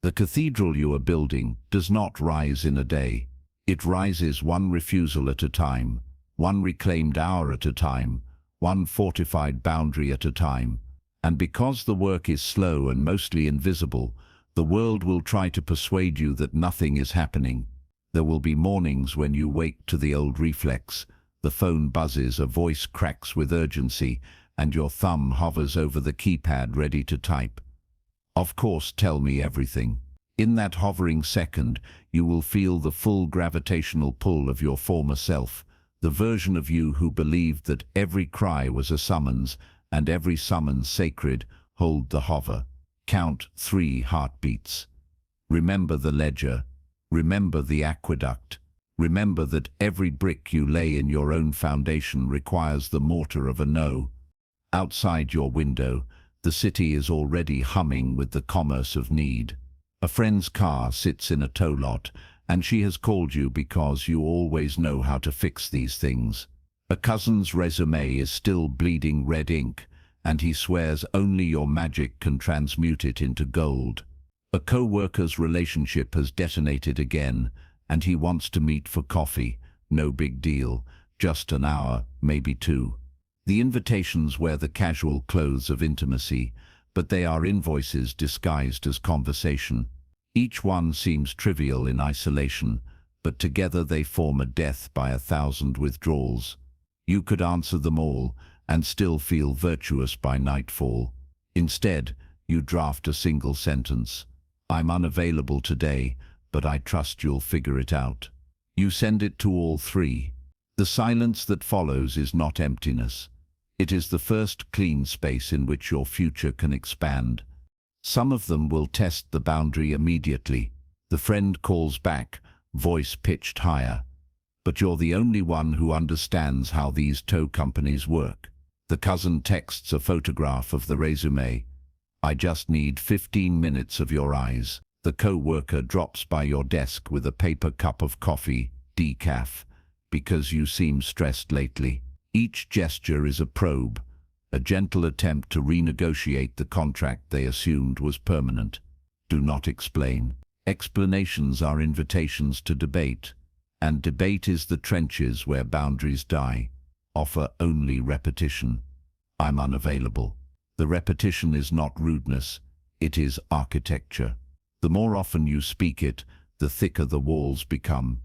The cathedral you are building does not rise in a day. It rises one refusal at a time, one reclaimed hour at a time, one fortified boundary at a time. And because the work is slow and mostly invisible, the world will try to persuade you that nothing is happening. There will be mornings when you wake to the old reflex. The phone buzzes, a voice cracks with urgency, and your thumb hovers over the keypad ready to type. Of course, tell me everything. In that hovering second, you will feel the full gravitational pull of your former self, the version of you who believed that every cry was a summons, and every summons sacred. Hold the hover. Count 3 heartbeats. Remember the ledger. Remember the aqueduct. Remember that every brick you lay in your own foundation requires the mortar of a no. Outside your window, the city is already humming with the commerce of need. A friend's car sits in a tow lot, and she has called you because you always know how to fix these things. A cousin's resume is still bleeding red ink, and he swears only your magic can transmute it into gold. A co-worker's relationship has detonated again, and he wants to meet for coffee. No big deal, just an hour, maybe 2. The invitations wear the casual clothes of intimacy, but they are invoices disguised as conversation. Each one seems trivial in isolation, but together they form a death by 1,000 withdrawals. You could answer them all and still feel virtuous by nightfall. Instead, you draft a single sentence. I'm unavailable today, but I trust you'll figure it out. You send it to all 3. The silence that follows is not emptiness. It is the first clean space in which your future can expand. Some of them will test the boundary immediately. The friend calls back, voice pitched higher. But you're the only one who understands how these tow companies work. The cousin texts a photograph of the resume. I just need 15 minutes of your eyes. The co-worker drops by your desk with a paper cup of coffee, decaf, because you seem stressed lately. Each gesture is a probe, a gentle attempt to renegotiate the contract they assumed was permanent. Do not explain. Explanations are invitations to debate, and debate is the trenches where boundaries die. Offer only repetition. I'm unavailable. The repetition is not rudeness, it is architecture. The more often you speak it, the thicker the walls become.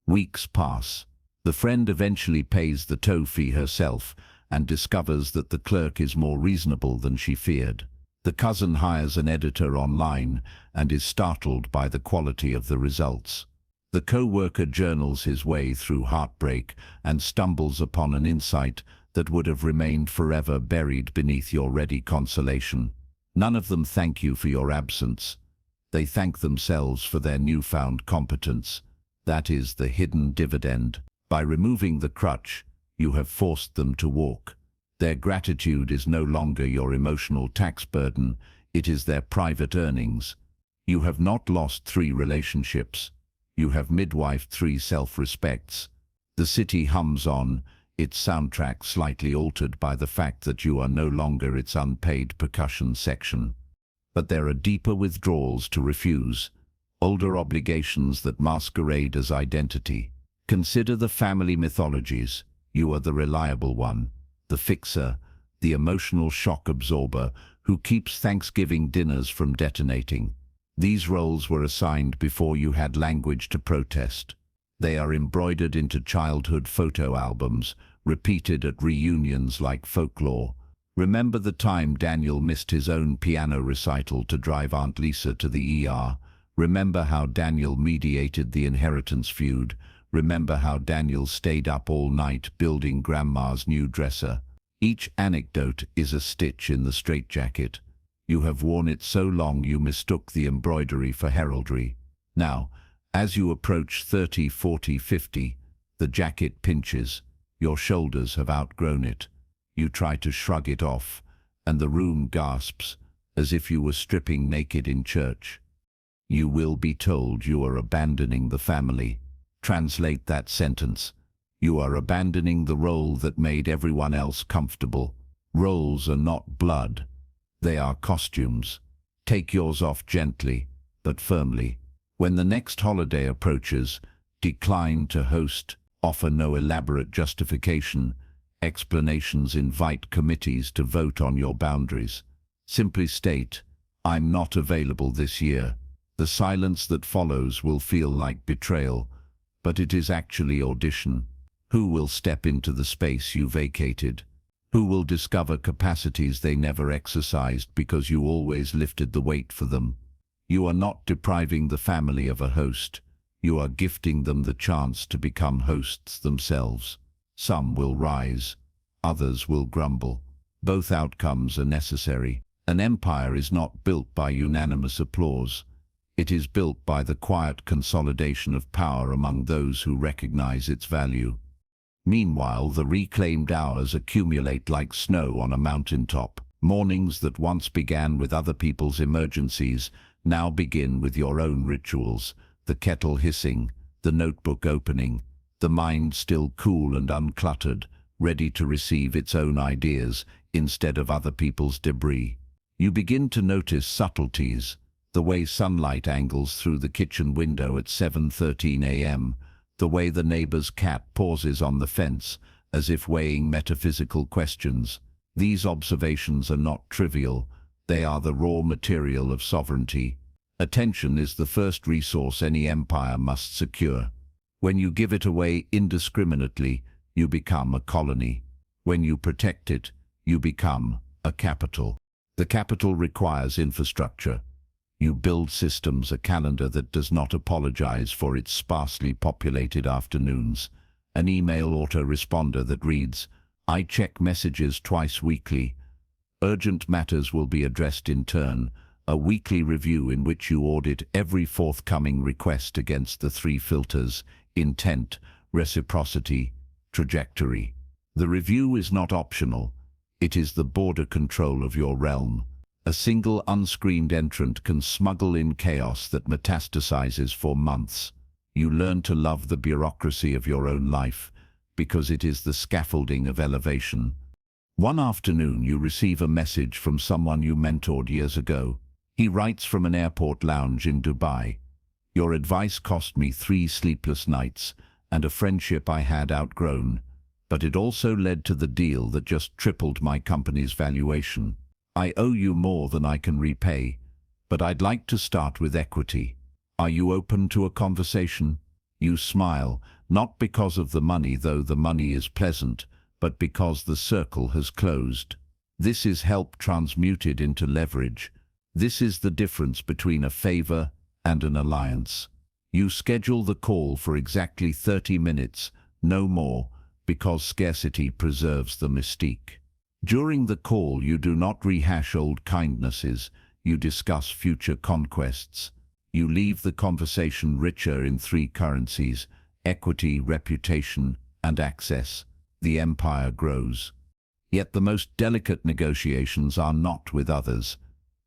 Weeks pass. The friend eventually pays the tow fee herself and discovers that the clerk is more reasonable than she feared. The cousin hires an editor online and is startled by the quality of the results. The co-worker journals his way through heartbreak and stumbles upon an insight that would have remained forever buried beneath your ready consolation. None of them thank you for your absence. They thank themselves for their newfound competence. That is the hidden dividend. By removing the crutch, you have forced them to walk. Their gratitude is no longer your emotional tax burden, it is their private earnings. You have not lost 3 relationships. You have midwifed 3 self-respects. The city hums on, its soundtrack slightly altered by the fact that you are no longer its unpaid percussion section. But there are deeper withdrawals to refuse, older obligations that masquerade as identity. Consider the family mythologies. You are the reliable one, the fixer, the emotional shock absorber who keeps Thanksgiving dinners from detonating. These roles were assigned before you had language to protest. They are embroidered into childhood photo albums, repeated at reunions like folklore. Remember the time Daniel missed his own piano recital to drive Aunt Lisa to the ER. Remember how Daniel mediated the inheritance feud. Remember how Daniel stayed up all night building Grandma's new dresser. Each anecdote is a stitch in the straitjacket. You have worn it so long you mistook the embroidery for heraldry. Now, as you approach 30, 40, 50, the jacket pinches. Your shoulders have outgrown it. You try to shrug it off, and the room gasps, as if you were stripping naked in church. You will be told you are abandoning the family. Translate that sentence. You are abandoning the role that made everyone else comfortable. Roles are not blood. They are costumes. Take yours off gently. but firmly. When the next holiday approaches, decline to host, offer no elaborate justification. Explanations invite committees to vote on your boundaries. Simply state, "I'm not available this year." The silence that follows will feel like betrayal, but it is actually audition. Who will step into the space you vacated? Who will discover capacities they never exercised because you always lifted the weight for them? You are not depriving the family of a host. You are gifting them the chance to become hosts themselves. Some will rise, others will grumble. Both outcomes are necessary. An empire is not built by unanimous applause. It is built by the quiet consolidation of power among those who recognize its value. Meanwhile, the reclaimed hours accumulate like snow on a mountaintop. Mornings that once began with other people's emergencies now begin with your own rituals. The kettle hissing, the notebook opening, the mind still cool and uncluttered, ready to receive its own ideas instead of other people's debris. You begin to notice subtleties, the way sunlight angles through the kitchen window at 7:13 a.m., the way the neighbor's cat pauses on the fence as if weighing metaphysical questions. These observations are not trivial, they are the raw material of sovereignty. Attention is the first resource any empire must secure. When you give it away indiscriminately, you become a colony. When you protect it, you become a capital. The capital requires infrastructure. You build systems, a calendar that does not apologize for its sparsely populated afternoons, an email autoresponder that reads, "I check messages twice weekly." Urgent matters will be addressed in turn, a weekly review in which you audit every forthcoming request against the three filters: intent, reciprocity, trajectory. The review is not optional. It is the border control of your realm. A single unscreened entrant can smuggle in chaos that metastasizes for months. You learn to love the bureaucracy of your own life, because it is the scaffolding of elevation. One afternoon you receive a message from someone you mentored years ago. He writes from an airport lounge in Dubai. "Your advice cost me 3 sleepless nights and a friendship I had outgrown, but it also led to the deal that just tripled my company's valuation. I owe you more than I can repay, but I'd like to start with equity. Are you open to a conversation?" You smile, not because of the money, though the money is pleasant, but because the circle has closed. This is help transmuted into leverage. This is the difference between a favor and an alliance. You schedule the call for exactly 30 minutes, no more, because scarcity preserves the mystique. During the call, you do not rehash old kindnesses, you discuss future conquests. You leave the conversation richer in 3 currencies: equity, reputation, and access. The empire grows. Yet the most delicate negotiations are not with others.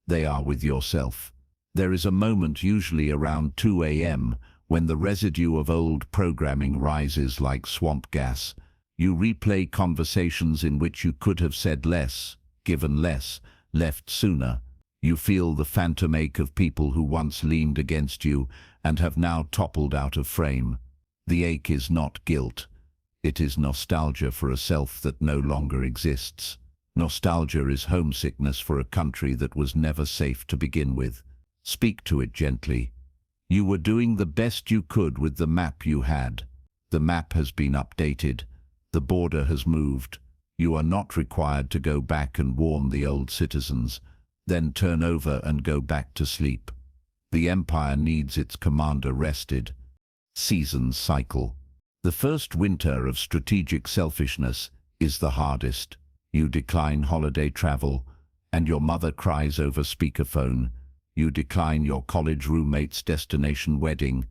They are with yourself. There is a moment, usually around 2 a.m., when the residue of old programming rises like swamp gas. You replay conversations in which you could have said less, given less, left sooner. You feel the phantom ache of people who once leaned against you and have now toppled out of frame. The ache is not guilt. It is nostalgia for a self that no longer exists. Nostalgia is homesickness for a country that was never safe to begin with. Speak to it gently. You were doing the best you could with the map you had. The map has been updated. The border has moved. You are not required to go back and warn the old citizens, then turn over and go back to sleep. The empire needs its commander rested. Seasons cycle. The first winter of strategic selfishness is the hardest. You decline holiday travel, and your mother cries over speakerphone. You decline your college roommate's destination wedding,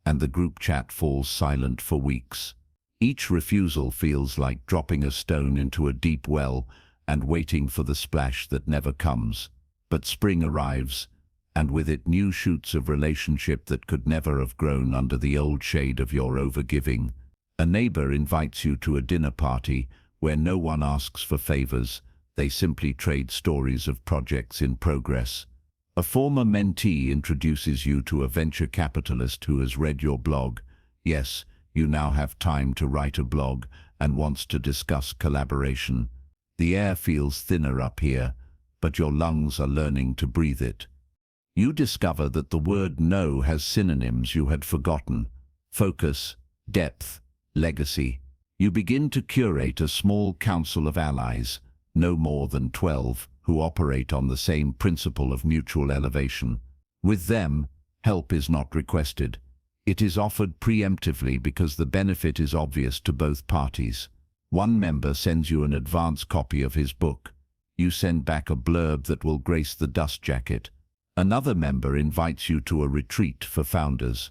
and the group chat falls silent for weeks. Each refusal feels like dropping a stone into a deep well and waiting for the splash that never comes. But spring arrives, and with it new shoots of relationship that could never have grown under the old shade of your overgiving. A neighbor invites you to a dinner party where no one asks for favors, they simply trade stories of projects in progress. A former mentee introduces you to a venture capitalist who has read your blog. Yes, you now have time to write a blog and wants to discuss collaboration. The air feels thinner up here, but your lungs are learning to breathe it. You discover that the word no has synonyms you had forgotten: focus, depth, legacy. You begin to curate a small council of allies, no more than 12, who operate on the same principle of mutual elevation. With them, help is not requested. It is offered preemptively because the benefit is obvious to both parties. One member sends you an advance copy of his book. You send back a blurb that will grace the dust jacket. Another member invites you to a retreat for founders.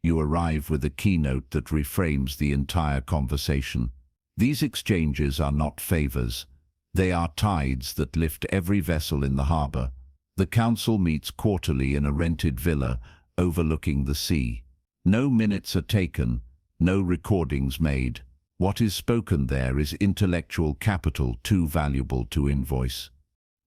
You arrive with a keynote that reframes the entire conversation. These exchanges are not favors. They are tides that lift every vessel in the harbor. The council meets quarterly in a rented villa overlooking the sea. No minutes are taken, no recordings made. What is spoken there is intellectual capital too valuable to invoice.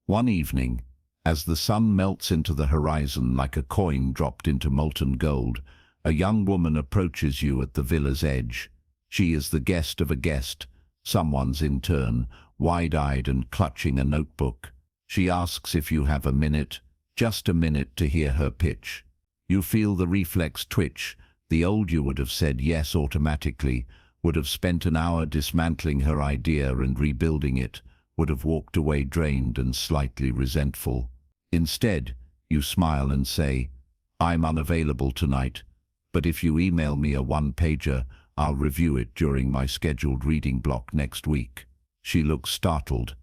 One evening, as the sun melts into the horizon like a coin dropped into molten gold, a young woman approaches you at the villa's edge. She is the guest of a guest, someone's intern, wide-eyed and clutching a notebook. She asks if you have a minute, just a minute, to hear her pitch. You feel the reflex twitch. The old you would have said yes automatically, would have spent an hour dismantling her idea and rebuilding it, would have walked away drained and slightly resentful. Instead, you smile and say, "I'm unavailable tonight, but if you email me a one-pager, I'll review it during my scheduled reading block next week." She looks startled,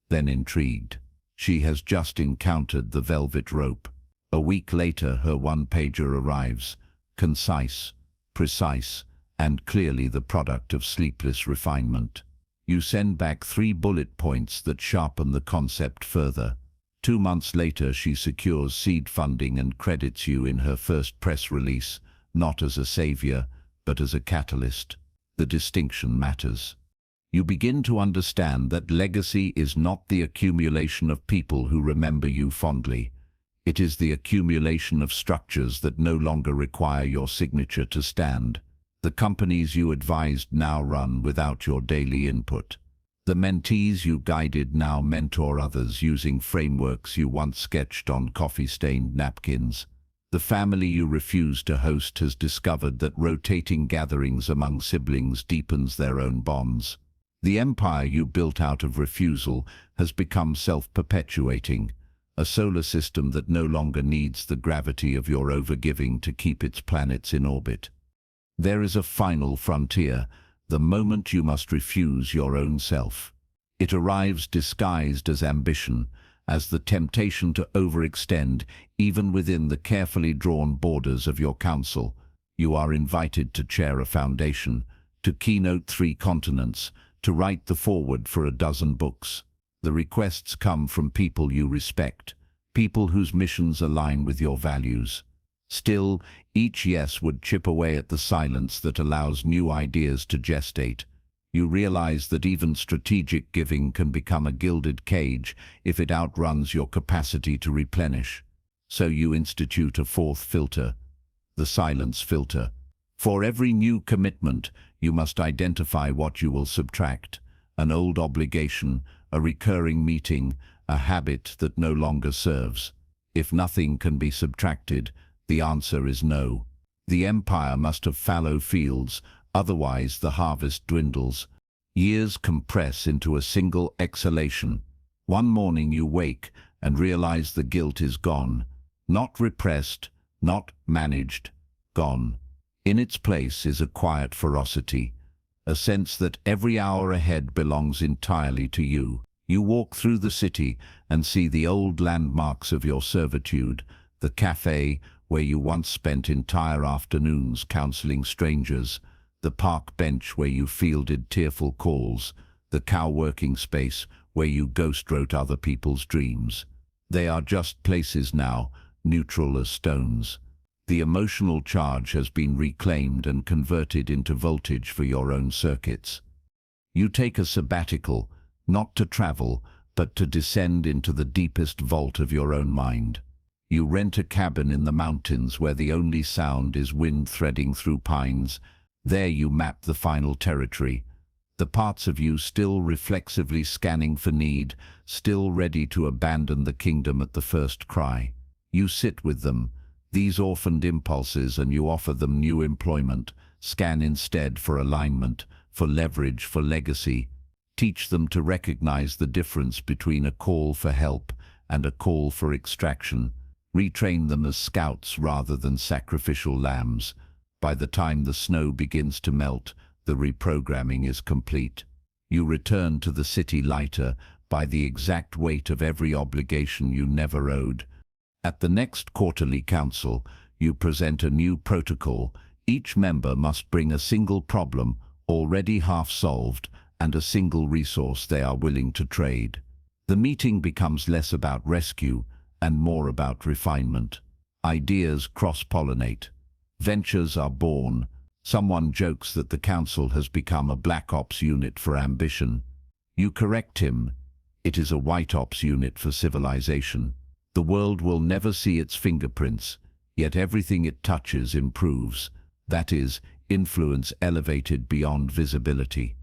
then intrigued. She has just encountered the velvet rope. A week later, her one-pager arrives, concise, precise, and clearly the product of sleepless refinement. You send back 3 bullet points that sharpen the concept further. 2 months later, she secures seed funding and credits you in her first press release, not as a savior, but as a catalyst. The distinction matters. You begin to understand that legacy is not the accumulation of people who remember you fondly. It is the accumulation of structures that no longer require your signature to stand. The companies you advised now run without your daily input. The mentees you guided now mentor others using frameworks you once sketched on coffee-stained napkins. The family you refused to host has discovered that rotating gatherings among siblings deepens their own bonds. The empire you built out of refusal has become self-perpetuating, a solar system that no longer needs the gravity of your overgiving to keep its planets in orbit. There is a final frontier, the moment you must refuse your own self. It arrives disguised as ambition, as the temptation to overextend, even within the carefully drawn borders of your council. You are invited to chair a foundation, to keynote 3 continents, to write the foreword for a 12 books. The requests come from people you respect, people whose missions align with your values. Still, each yes would chip away at the silence that allows new ideas to gestate. You realize that even strategic giving can become a gilded cage if it outruns your capacity to replenish. So you institute a 4th filter, the silence filter. For every new commitment, you must identify what you will subtract: an old obligation, a recurring meeting, a habit that no longer serves. If nothing can be subtracted, the answer is no. The empire must have fallow fields, otherwise the harvest dwindles. Years compress into a single exhalation. One morning you wake and realize the guilt is gone. Not repressed, not managed, gone. In its place is a quiet ferocity, a sense that every hour ahead belongs entirely to you. You walk through the city and see the old landmarks of your servitude, the cafe where you once spent entire afternoons counseling strangers, the park bench where you fielded tearful calls, the co-working space where you ghost-wrote other people's dreams. They are just places now, neutral as stones. The emotional charge has been reclaimed and converted into voltage for your own circuits. You take a sabbatical, not to travel, but to descend into the deepest vault of your own mind. You rent a cabin in the mountains where the only sound is wind threading through pines. There you map the final territory, the parts of you still reflexively scanning for need, still ready to abandon the kingdom at the first cry. You sit with them, these orphaned impulses, and you offer them new employment. Scan instead for alignment, for leverage, for legacy. Teach them to recognize the difference between a call for help and a call for extraction. Retrain them as scouts rather than sacrificial lambs. By the time the snow begins to melt, the reprogramming is complete. You return to the city lighter by the exact weight of every obligation you never owed. At the next quarterly council, you present a new protocol. Each member must bring a single problem, already half solved, and a single resource they are willing to trade. The meeting becomes less about rescue and more about refinement. Ideas cross-pollinate. Ventures are born. Someone jokes that the council has become a black ops unit for ambition. You correct him. It is a white ops unit for civilization. The world will never see its fingerprints, yet everything it touches improves. That is, influence elevated beyond visibility.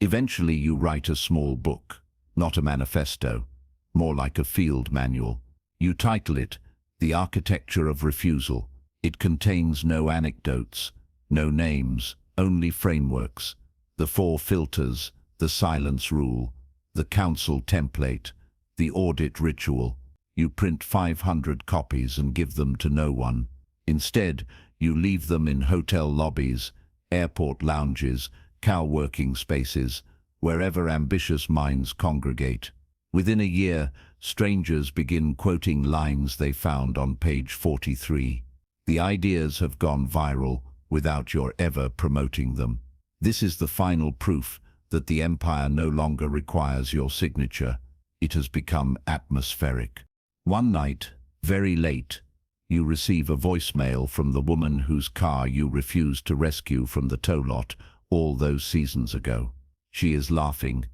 Eventually you write a small book, not a manifesto, more like a field manual. You title it, The Architecture of Refusal. It contains no anecdotes, no names, only frameworks. The 4 filters, the silence rule, the council template, the audit ritual. You print 500 copies and give them to no one. Instead, you leave them in hotel lobbies, airport lounges, cow-working spaces, wherever ambitious minds congregate. Within a year, strangers begin quoting lines they found on page 43. The ideas have gone viral without your ever promoting them. This is the final proof that the empire no longer requires your signature. It has become atmospheric. One night, very late, you receive a voicemail from the woman whose car you refused to rescue from the tow lot all those seasons ago. She is laughing,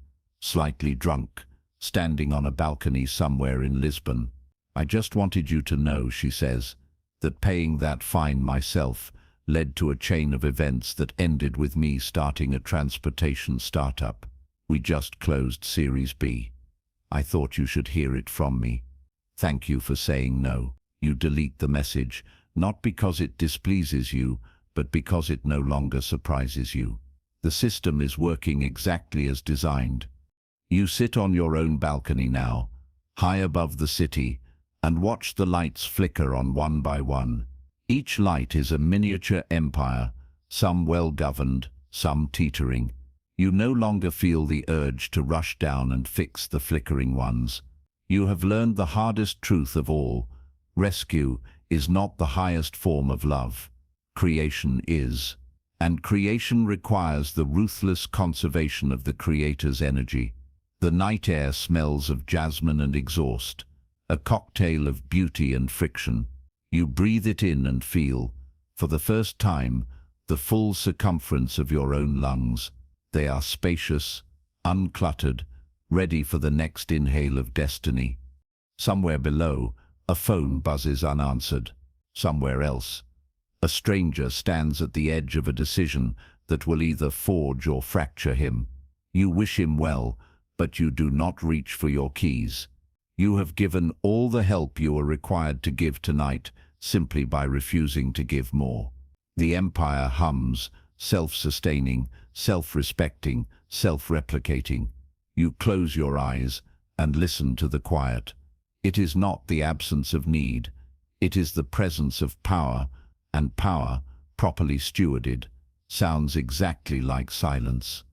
slightly drunk, standing on a balcony somewhere in Lisbon. "I just wanted you to know," she says, "that paying that fine myself led to a chain of events that ended with me starting a transportation startup. We just closed Series B. I thought you should hear it from me. Thank you for saying no." You delete the message, not because it displeases you, but because it no longer surprises you. The system is working exactly as designed. You sit on your own balcony now, high above the city, and watch the lights flicker on one by one. Each light is a miniature empire, some well-governed, some teetering. You no longer feel the urge to rush down and fix the flickering ones. You have learned the hardest truth of all. Rescue is not the highest form of love. Creation is. And creation requires the ruthless conservation of the creator's energy. The night air smells of jasmine and exhaust, a cocktail of beauty and friction. You breathe it in and feel, for the first time, the full circumference of your own lungs. They are spacious, uncluttered, ready for the next inhale of destiny. Somewhere below, a phone buzzes unanswered. Somewhere else, a stranger stands at the edge of a decision that will either forge or fracture him. You wish him well, but you do not reach for your keys. You have given all the help you are required to give tonight simply by refusing to give more. The empire hums, self-sustaining, self-respecting, self-replicating. You close your eyes and listen to the quiet. It is not the absence of need. It is the presence of power, and power, properly stewarded, sounds exactly like silence.